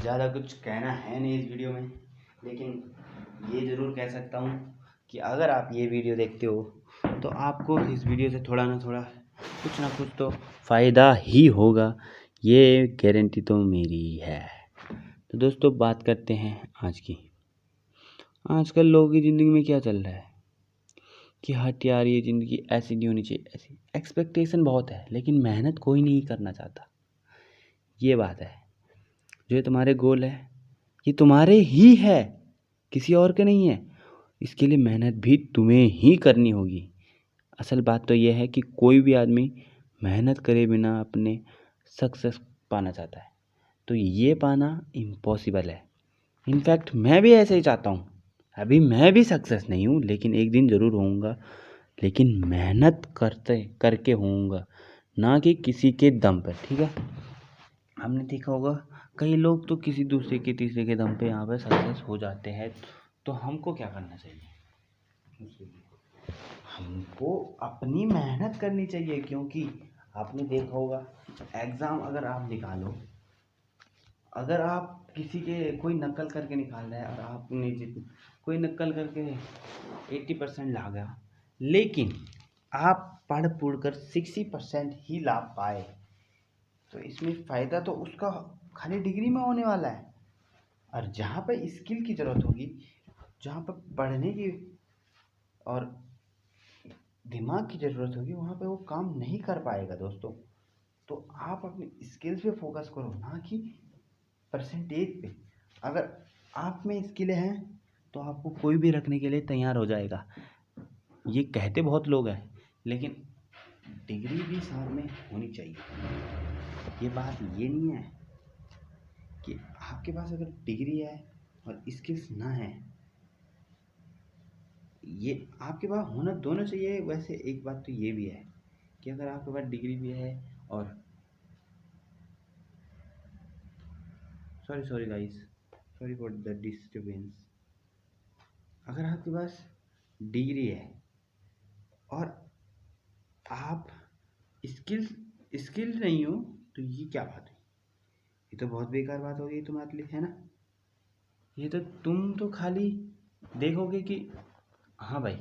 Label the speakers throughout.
Speaker 1: ज़्यादा कुछ कहना है नहीं इस वीडियो में, लेकिन ये ज़रूर कह सकता हूँ कि अगर आप ये वीडियो देखते हो तो आपको इस वीडियो से थोड़ा ना थोड़ा कुछ ना कुछ तो फ़ायदा ही होगा, ये गारंटी तो मेरी है। तो दोस्तों बात करते हैं आज की। आजकल लोगों की ज़िंदगी में क्या चल रहा है कि हट यार ये ज़िंदगी ऐसी नहीं होनी चाहिए, ऐसी एक्सपेक्टेशन बहुत है लेकिन मेहनत कोई नहीं करना चाहता। ये बात है, जो तुम्हारे गोल है ये तुम्हारे ही है, किसी और के नहीं है। इसके लिए मेहनत भी तुम्हें ही करनी होगी। असल बात तो यह है कि कोई भी आदमी मेहनत करे बिना अपने सक्सेस पाना चाहता है, तो ये पाना इम्पॉसिबल है। इनफैक्ट मैं भी ऐसे ही चाहता हूँ। अभी मैं भी सक्सेस नहीं हूँ लेकिन एक दिन ज़रूर होऊंगा, लेकिन मेहनत करते करके होऊंगा, ना कि किसी के दम पर। ठीक है, हमने देखा होगा कई लोग तो किसी दूसरे के तीसरे के दम पे यहाँ पर सक्सेस हो जाते हैं। तो हमको क्या करना चाहिए? हमको अपनी मेहनत करनी चाहिए, क्योंकि आपने देखा होगा एग्ज़ाम अगर आप निकालो, अगर आप किसी के कोई नकल करके निकाल रहा है और आपने कोई नकल करके 80% ला गया, लेकिन आप पढ़ पुढ़ कर 60% ही ला पाए, तो इसमें फ़ायदा तो उसका खाली डिग्री में होने वाला है। और जहाँ पर स्किल की ज़रूरत होगी, जहाँ पर पढ़ने की और दिमाग की ज़रूरत होगी, वहाँ पे वो काम नहीं कर पाएगा दोस्तों। तो आप अपनी स्किल्स पे फोकस करो, ना कि परसेंटेज पे। अगर आप में स्किल हैं तो आपको कोई भी रखने के लिए तैयार हो जाएगा। ये कहते बहुत लोग हैं, लेकिन डिग्री भी साथ में होनी चाहिए। ये बात ये नहीं है कि आपके पास अगर डिग्री है और स्किल्स ना है, ये आपके पास होना दोनों चाहिए। वैसे एक बात तो ये भी है कि अगर आपके पास डिग्री भी है और sorry guys, sorry for the disturbance. अगर आपके पास डिग्री है और आप स्किल्ड नहीं हो, तो ये क्या बात है? ये तो बहुत बेकार बात होगी तुम्हारे लिए, है ना? ये तो तुम तो खाली देखोगे कि हाँ भाई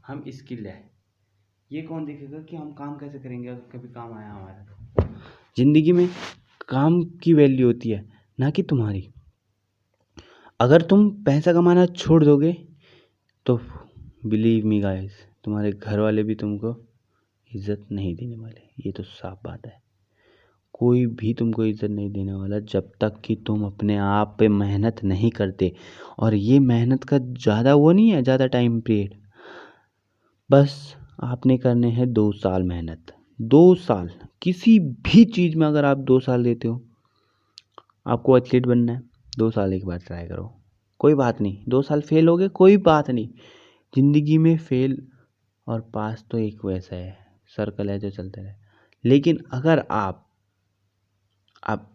Speaker 1: हम स्किल्ड है। ये कौन देखेगा कि हम काम कैसे करेंगे अगर कभी काम आया हमारा? ज़िंदगी में काम की वैल्यू होती है, ना कि तुम्हारी। अगर तुम पैसा कमाना छोड़ दोगे तो बिलीव मी गाइस, तुम्हारे घर वाले भी तुमको इज्जत नहीं देने वाले। ये तो साफ बात है। कोई भी तुमको इज्जत नहीं देने वाला जब तक कि तुम अपने आप पे मेहनत नहीं करते। और ये मेहनत का ज़्यादा वो नहीं है, ज़्यादा टाइम पीरियड। बस आपने करने हैं 2 साल मेहनत। 2 साल किसी भी चीज़ में अगर आप 2 साल देते हो, आपको एथलीट बनना है, 2 साल एक बार ट्राई करो, कोई बात नहीं। 2 साल फेल हो गए, कोई बात नहीं। ज़िंदगी में फेल और पास तो एक वैसा है, सर्कल है जो चलते रहे। लेकिन अगर आप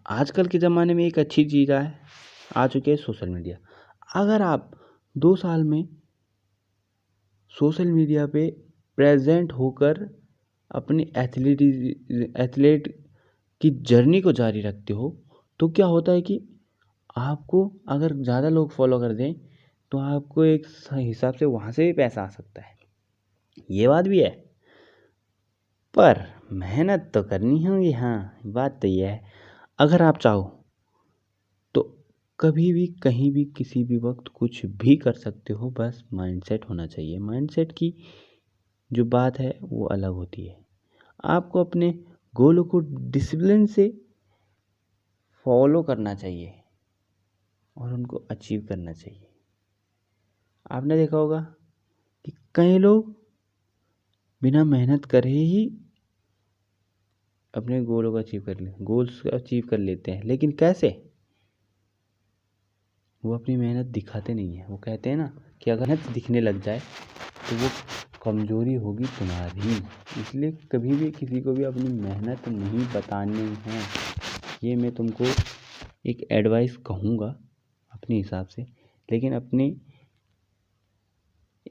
Speaker 1: आजकल के ज़माने में एक अच्छी चीज़ आ चुकी है, सोशल मीडिया। अगर आप 2 साल में सोशल मीडिया पे प्रेजेंट होकर अपनी एथलीट की जर्नी को जारी रखते हो, तो क्या होता है कि आपको अगर ज़्यादा लोग फॉलो कर दें तो आपको एक हिसाब से वहाँ से भी पैसा आ सकता है। ये बात भी है, पर मेहनत तो करनी होगी। हाँ, बात तो ये है, अगर आप चाहो तो कभी भी कहीं भी किसी भी वक्त कुछ भी कर सकते हो। बस माइंडसेट होना चाहिए। माइंडसेट की जो बात है वो अलग होती है। आपको अपने गोलों को डिसिप्लिन से फॉलो करना चाहिए और उनको अचीव करना चाहिए। आपने देखा होगा कि कई लोग बिना मेहनत करे ही अपने गोल्स अचीव कर लेते हैं, लेकिन कैसे? वो अपनी मेहनत दिखाते नहीं है। वो कहते हैं ना कि अगर मेहनत दिखने लग जाए तो वो कमज़ोरी होगी तुम्हारी। इसलिए कभी भी किसी को भी अपनी मेहनत नहीं बतानी है। ये मैं तुमको एक एडवाइस कहूँगा अपने हिसाब से। लेकिन अपनी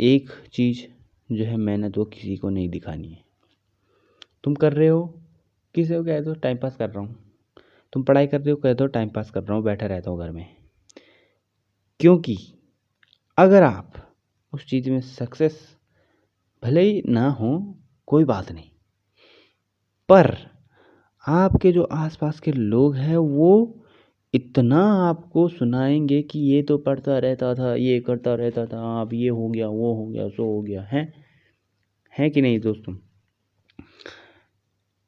Speaker 1: एक चीज़ जो है मेहनत, वो किसी को नहीं दिखानी है। तुम कर रहे हो, किसी को कह दो टाइम पास कर रहा हूँ, तुम पढ़ाई कर रहे हो, कह दो टाइम पास कर रहा हूँ, बैठा रहता हूँ घर में। क्योंकि अगर आप उस चीज़ में सक्सेस भले ही ना हो, कोई बात नहीं, पर आपके जो आसपास के लोग हैं वो इतना आपको सुनाएंगे कि ये तो पढ़ता रहता था, ये करता रहता था, अब ये हो गया, वो हो गया, सो हो गया है कि नहीं दोस्तों।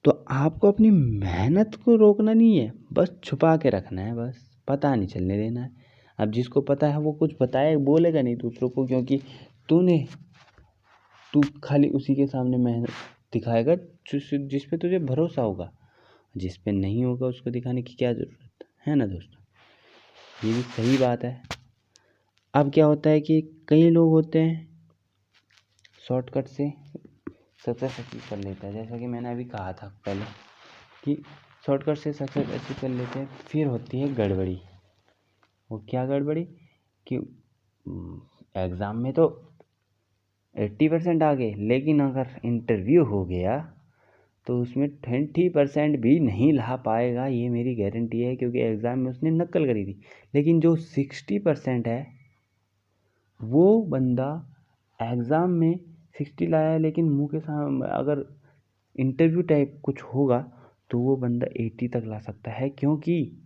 Speaker 1: तो आपको अपनी मेहनत को रोकना नहीं है, बस छुपा के रखना है, बस पता नहीं चलने देना है। अब जिसको पता है वो कुछ बताए बोलेगा नहीं दूसरों को, क्योंकि तू खाली उसी के सामने मेहनत दिखाएगा जिस पे तुझे भरोसा होगा। जिस पे नहीं होगा उसको दिखाने की क्या ज़रूरत है ना दोस्तों। ये भी सही बात है। अब क्या होता है कि कई लोग होते हैं शॉर्टकट से सक्सेस अचीव कर लेता है, जैसा कि मैंने अभी कहा था पहले कि शॉर्टकट से सक्सेस अचीव कर लेते हैं, फिर होती है गड़बड़ी। वो क्या गड़बड़ी कि एग्ज़ाम में तो 80% आ गए, लेकिन अगर इंटरव्यू हो गया तो उसमें 20% भी नहीं ला पाएगा, ये मेरी गारंटी है, क्योंकि एग्ज़ाम में उसने नकल करी थी। लेकिन जो 60% है वो बंदा एग्ज़ाम में 60 लाया, लेकिन मुंह के सामने अगर इंटरव्यू टाइप कुछ होगा तो वो बंदा 80 तक ला सकता है, क्योंकि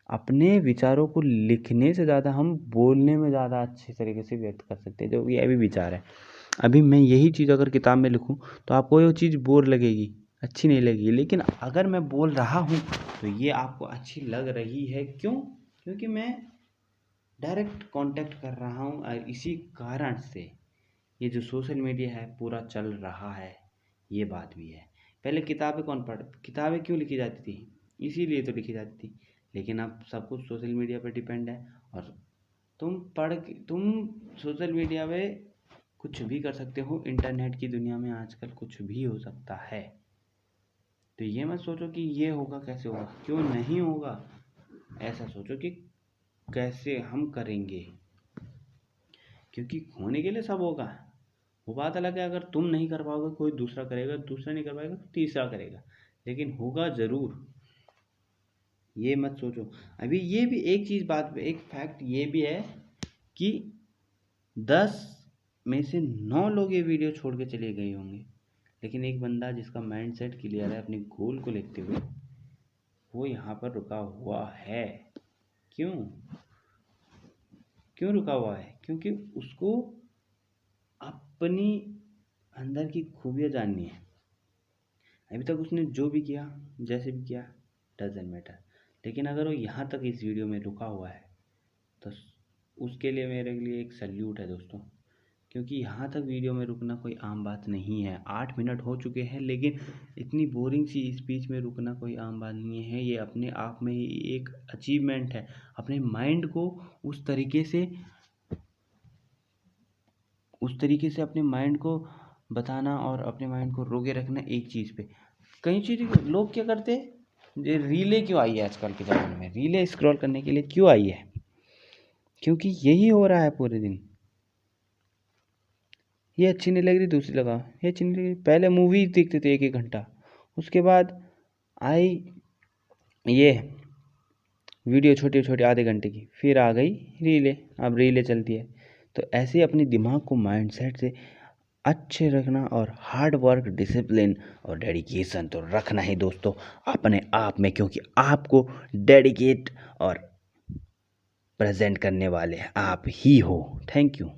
Speaker 1: अपने विचारों को लिखने से ज़्यादा हम बोलने में ज़्यादा अच्छे तरीके से व्यक्त कर सकते हैं, जो कि अभी विचार है। अभी मैं यही चीज़ अगर किताब में लिखूं तो आपको ये चीज़ बोर लगेगी, अच्छी नहीं लगेगी, लेकिन अगर मैं बोल रहा हूँ तो ये आपको अच्छी लग रही है। क्यों? क्योंकि मैं डायरेक्ट कांटेक्ट कर रहा हूँ, और इसी कारण से ये जो सोशल मीडिया है पूरा चल रहा है। ये बात भी है। पहले किताबें क्यों लिखी जाती थी? इसीलिए तो लिखी जाती थी, लेकिन अब सब कुछ सोशल मीडिया पर डिपेंड है, और तुम सोशल मीडिया पे कुछ भी कर सकते हो। इंटरनेट की दुनिया में आजकल कुछ भी हो सकता है। तो ये मत सोचो कि ये होगा, कैसे होगा, क्यों नहीं होगा, ऐसा सोचो कि कैसे हम करेंगे, क्योंकि होने के लिए सब होगा। वो बात अलग है, अगर तुम नहीं कर पाओगे कोई दूसरा करेगा, दूसरा नहीं कर पाएगा तो तीसरा करेगा, लेकिन होगा ज़रूर। ये मत सोचो। अभी ये भी एक चीज़ एक फैक्ट ये भी है कि 10 में से 9 लोग ये वीडियो छोड़ के चले गए होंगे, लेकिन एक बंदा जिसका माइंड सेट क्लियर है अपने गोल को लेते हुए, वो यहाँ पर रुका हुआ है। क्यों रुका हुआ है? क्योंकि उसको अपनी अंदर की खूबियाँ जाननी है। अभी तक उसने जो भी किया, जैसे भी किया, डजेंट मैटर, लेकिन अगर वो यहाँ तक इस वीडियो में रुका हुआ है तो उसके लिए मेरे लिए एक सल्यूट है दोस्तों, क्योंकि यहाँ तक वीडियो में रुकना कोई आम बात नहीं है। 8 मिनट हो चुके हैं, लेकिन इतनी बोरिंग सी स्पीच में रुकना कोई आम बात नहीं है। ये अपने आप में ही एक अचीवमेंट है। अपने माइंड को उस तरीके से अपने माइंड को बताना और अपने माइंड को रोके रखना एक चीज़ पे। कई चीज़ें लोग क्या करते हैं, ये रीलें क्यों आई है आजकल के ज़माने में? रीलें स्क्रॉल करने के लिए क्यों आई है? क्योंकि यही हो रहा है पूरे दिन। ये अच्छी नहीं लग रही, दूसरी लगाओ, ये अच्छी नहीं लग रही। पहले मूवी देखते थे 1-1 घंटा, उसके बाद आई ये वीडियो छोटी छोटी आधे घंटे की, फिर आ गई रीलें, अब रीलें चलती है। तो ऐसे अपने दिमाग को माइंड सेट से अच्छे रखना, और हार्ड वर्क, डिसिप्लिन और डेडिकेशन तो रखना ही दोस्तों अपने आप में, क्योंकि आपको डेडिकेट और प्रेजेंट करने वाले आप ही हो। Thank you.